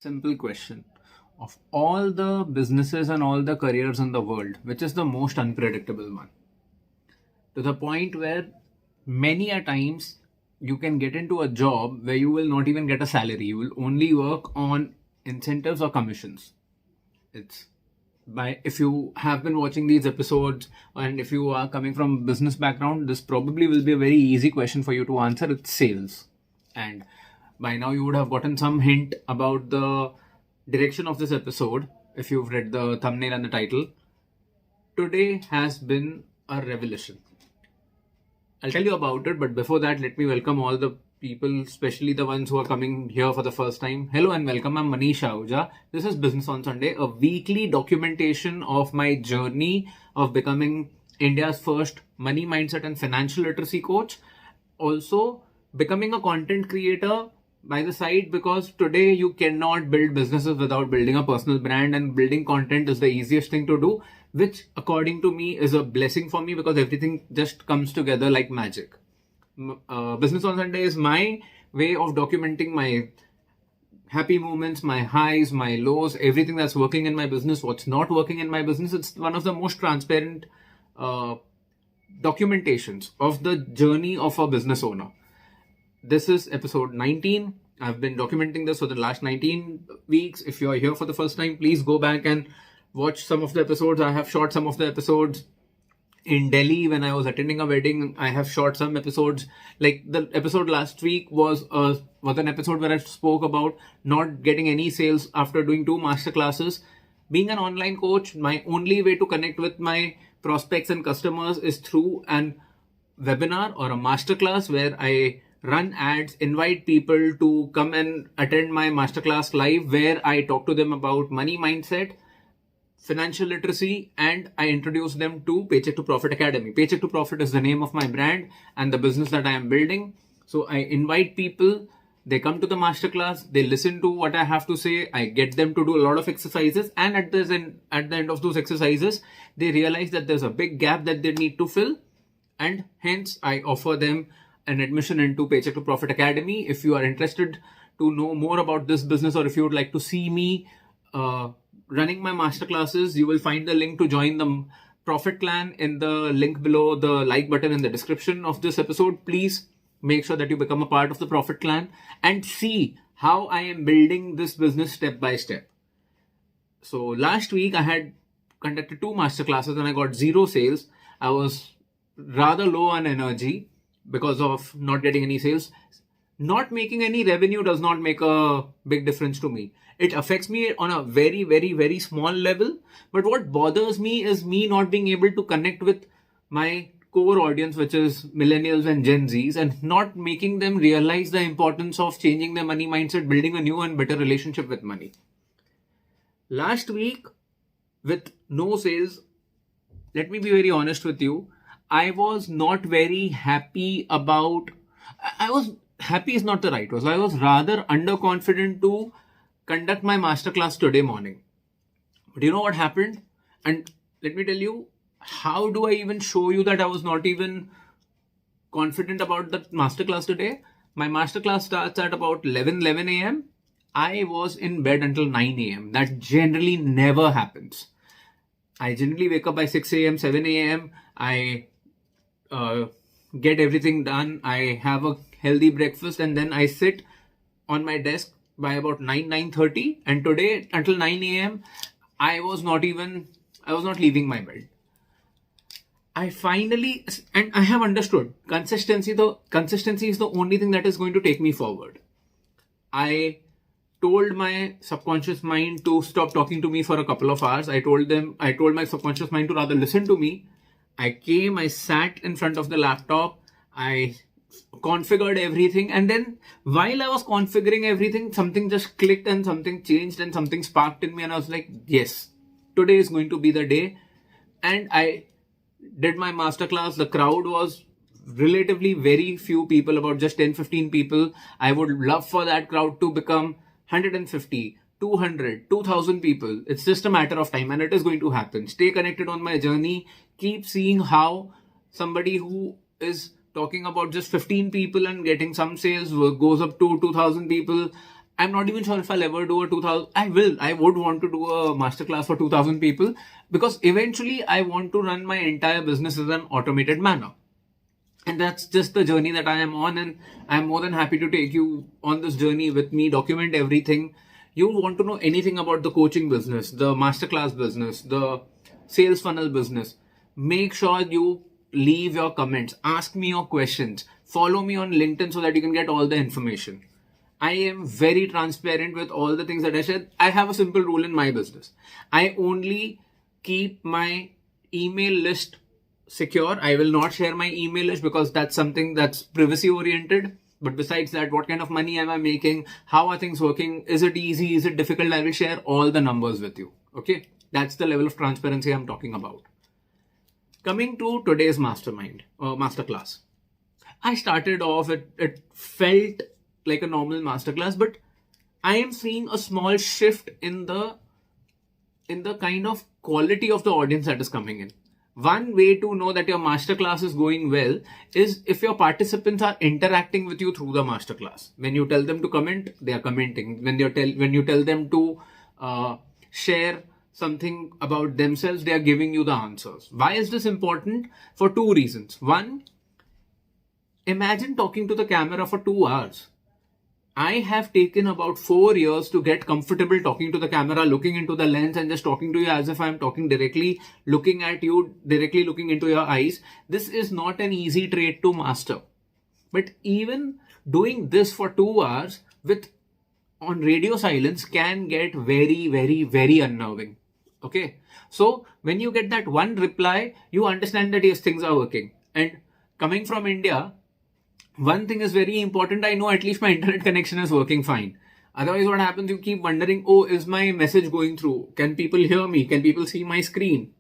Simple question. Of all the businesses and all the careers in the world, which is the most unpredictable one? To the point where many a times you can get into a job where you will not even get a salary. You will only work on incentives or commissions. It's by if you have been watching these episodes and if you are coming from business background, this probably will be a very easy question for you to answer. It's sales. And by now you would have gotten some hint about the direction of this episode if you've read the thumbnail and the title. Today has been a revelation. I'll tell you about it, but before that, let me welcome all the people, especially the ones who are coming here for the first time. Hello and welcome. I'm Manish Ahuja. This is Business on Sunday, a weekly documentation of my journey of becoming India's first money mindset and financial literacy coach. Also, becoming a content creator by the side, because today you cannot build businesses without building a personal brand, and building content is the easiest thing to do, which according to me is a blessing for me because everything just comes together like magic. Business on Sunday is my way of documenting my happy moments, my highs, my lows, everything that's working in my business, what's not working in my business. It's one of the most transparent documentations of the journey of a business owner. This is episode 19. I've been documenting this for the last 19 weeks. If you are here for the first time, please go back and watch some of the episodes. I have shot some of the episodes in Delhi when I was attending a wedding. I have shot some episodes. Like the episode last week was an episode where I spoke about not getting any sales after doing 2 master classes. Being an online coach, my only way to connect with my prospects and customers is through an webinar or a masterclass where I run ads, invite people to come and attend my masterclass live, where I talk to them about money mindset, financial literacy, and I introduce them to Paycheck to Profit Academy. Paycheck to Profit is the name of my brand and the business that I am building. So I invite people, they come to the masterclass, they listen to what I have to say, I get them to do a lot of exercises, and at the end of those exercises, they realize that there's a big gap that they need to fill, and hence I offer them an admission into Paycheck to Profit Academy. If you are interested to know more about this business, or if you would like to see me running my masterclasses, you will find the link to join the Profit Clan in the link below the like button in the description of this episode. Please make sure that you become a part of the Profit Clan and see how I am building this business step by step. So last week I had conducted 2 masterclasses and I got 0 sales. I was rather low on energy because of not getting any sales. Not making any revenue does not make a big difference to me. It affects me on a very, very, very small level. But what bothers me is me not being able to connect with my core audience, which is millennials and Gen Zs, and not making them realize the importance of changing their money mindset, building a new and better relationship with money. Last week, with no sales, let me be very honest with you, I was not very happy about... Happy is not the right word. So I was rather underconfident to conduct my masterclass today morning. But you know what happened? And let me tell you, how do I even show you that I was not even confident about the masterclass today? My masterclass starts at about 11 a.m. I was in bed until 9 a.m. That generally never happens. I generally wake up by 6 a.m., 7 a.m. I get everything done. I have a healthy breakfast and then I sit on my desk by about 9:30. And today until 9 a.m. I was not leaving my bed. I have understood consistency is the only thing that is going to take me forward. I told my subconscious mind to stop talking to me for a couple of hours. I told my subconscious mind to rather listen to me. I sat in front of the laptop, I configured everything, and then while I was configuring everything, something just clicked and something changed and something sparked in me, and I was like, yes, today is going to be the day. And I did my masterclass. The crowd was relatively very few people, about just 10-15 people. I would love for that crowd to become 150, 200, 2000 people. It's just a matter of time and it is going to happen. Stay connected on my journey. Keep seeing how somebody who is talking about just 15 people and getting some sales goes up to 2000 people. I'm not even sure if I'll ever do a 2000. I would want to do a masterclass for 2000 people, because eventually I want to run my entire business in an automated manner. And that's just the journey that I am on. And I'm more than happy to take you on this journey with me, document everything. You want to know anything about the coaching business, the masterclass business, the sales funnel business, make sure you leave your comments, ask me your questions, follow me on LinkedIn so that you can get all the information. I am very transparent with all the things that I said. I have a simple rule in my business. I only keep my email list secure. I will not share my email list because that's something that's privacy oriented. But besides that, what kind of money am I making? How are things working? Is it easy? Is it difficult? I will share all the numbers with you. Okay. That's the level of transparency I'm talking about. Coming to today's masterclass. I started off, it felt like a normal masterclass, but I am seeing a small shift in the kind of quality of the audience that is coming in. One way to know that your masterclass is going well is if your participants are interacting with you through the masterclass. When you tell them to comment, they are commenting. When you tell them to share something about themselves, they are giving you the answers. Why is this important? For two reasons. One, imagine talking to the camera for 2 hours. I have taken about 4 years to get comfortable talking to the camera, looking into the lens and just talking to you as if I'm talking directly, looking at you, directly looking into your eyes. This is not an easy trait to master. But even doing this for 2 hours on radio silence can get very, very, very unnerving. Okay. So when you get that one reply, you understand that yes, things are working. And coming from India, one thing is very important. I know at least my internet connection is working fine. Otherwise, what happens? You keep wondering, oh, is my message going through? Can people hear me? Can people see my screen?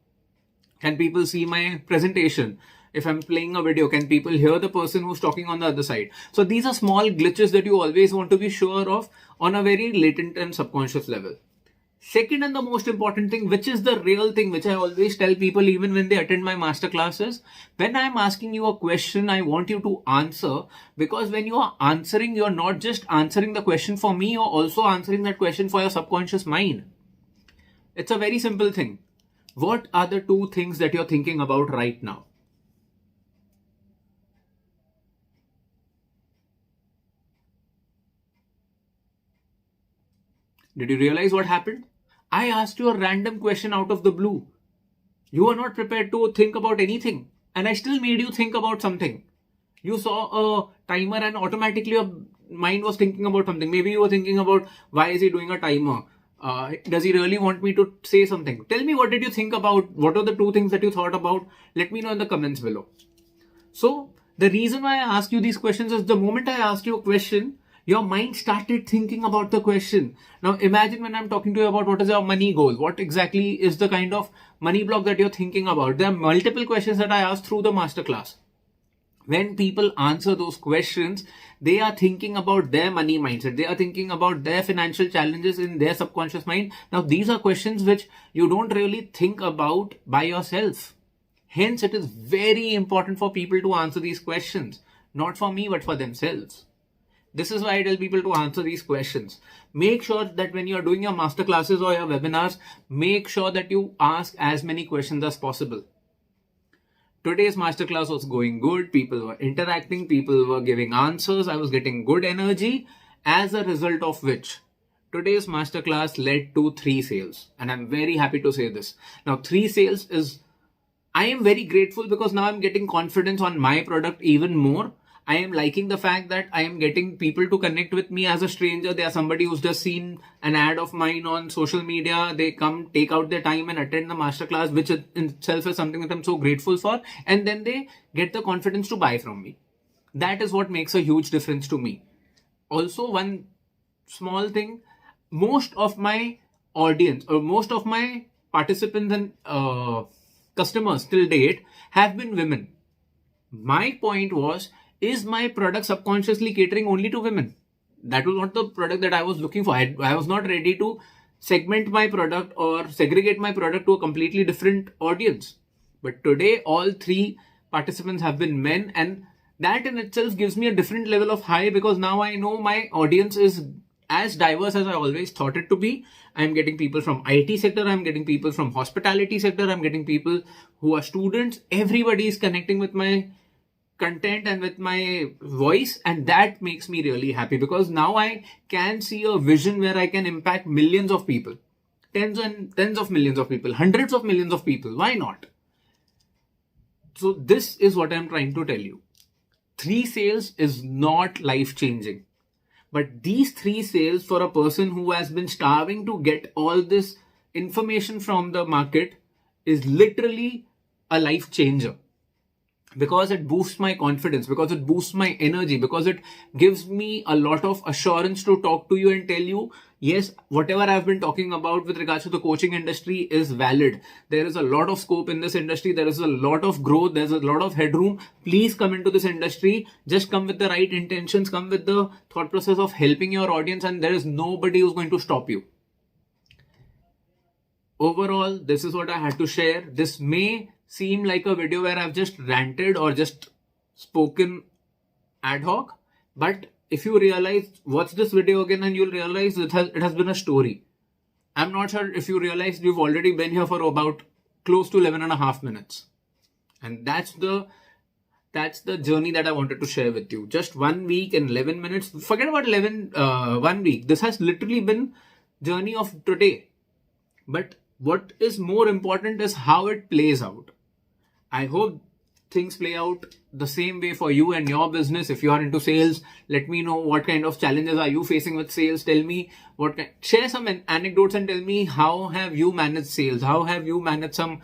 Can people see my presentation? If I'm playing a video, can people hear the person who's talking on the other side? So these are small glitches that you always want to be sure of on a very latent and subconscious level. Second and the most important thing, which is the real thing, which I always tell people even when they attend my master classes, when I'm asking you a question, I want you to answer, because when you are answering, you're not just answering the question for me, you're also answering that question for your subconscious mind. It's a very simple thing. What are the two things that you're thinking about right now? Did you realize what happened? I asked you a random question out of the blue. You were not prepared to think about anything, and I still made you think about something. You saw a timer and automatically your mind was thinking about something. Maybe you were thinking about, why is he doing a timer? Does he really want me to say something? Tell me, what did you think about? What are the two things that you thought about? Let me know in the comments below. So the reason why I ask you these questions is the moment I asked you a question, your mind started thinking about the question. Now imagine when I'm talking to you about what is your money goal, what exactly is the kind of money block that you're thinking about. There are multiple questions that I asked through the masterclass. When people answer those questions, they are thinking about their money mindset. They are thinking about their financial challenges in their subconscious mind. Now these are questions which you don't really think about by yourself. Hence, it is very important for people to answer these questions. Not for me, but for themselves. This is why I tell people to answer these questions. Make sure that when you are doing your masterclasses or your webinars, make sure that you ask as many questions as possible. Today's masterclass was going good. People were interacting. People were giving answers. I was getting good energy, as a result of which today's masterclass led to 3 sales. And I'm very happy to say this. Now, 3 sales is, I am very grateful because now I'm getting confidence on my product even more. I am liking the fact that I am getting people to connect with me as a stranger. They are somebody who's just seen an ad of mine on social media. They come, take out their time and attend the masterclass, which in itself is something that I'm so grateful for. And then they get the confidence to buy from me. That is what makes a huge difference to me. Also, one small thing, most of my audience or most of my participants and customers till date have been women. My point was, is my product subconsciously catering only to women? That was not the product that I was looking for. I was not ready to segment my product or segregate my product to a completely different audience. But today, all 3 participants have been men, and that in itself gives me a different level of high, because now I know my audience is as diverse as I always thought it to be. I'm getting people from IT sector, I'm getting people from hospitality sector, I'm getting people who are students. Everybody is connecting with my content and with my voice, and that makes me really happy, because now I can see a vision where I can impact millions of people, tens and tens of millions of people, hundreds of millions of people. Why not? So this is what I'm trying to tell you. 3 sales is not life changing, but these 3 sales for a person who has been starving to get all this information from the market is literally a life changer, because it boosts my confidence, because it boosts my energy, because it gives me a lot of assurance to talk to you and tell you, yes, whatever I've been talking about with regards to the coaching industry is valid. There is a lot of scope in this industry. There is a lot of growth. There's a lot of headroom. Please come into this industry. Just come with the right intentions. Come with the thought process of helping your audience, and there is nobody who's going to stop you. Overall, this is what I had to share. This may seem like a video where I've just ranted or just spoken ad hoc, but if you realize, watch this video again and you'll realize it has been a story. I'm not sure if you realize we've already been here for about close to 11 and a half minutes. And that's the journey that I wanted to share with you. Just 1 week and 11 minutes. Forget about 1 week. This has literally been journey of today. But what is more important is how it plays out. I hope things play out the same way for you and your business. If you are into sales, let me know what kind of challenges are you facing with sales. Tell me share some anecdotes and tell me how have you managed sales? How have you managed some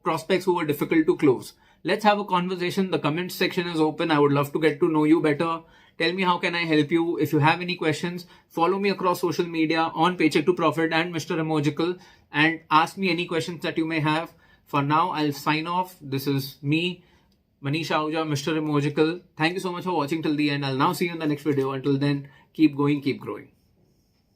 prospects who were difficult to close? Let's have a conversation. The comments section is open. I would love to get to know you better. Tell me how can I help you. If you have any questions, follow me across social media on Paycheck to Profit and Mr. Emojical, and ask me any questions that you may have. For now, I'll sign off. This is me, Manish Ahuja, Mr. Emojical. Thank you so much for watching till the end. I'll now see you in the next video. Until then, keep going, keep growing.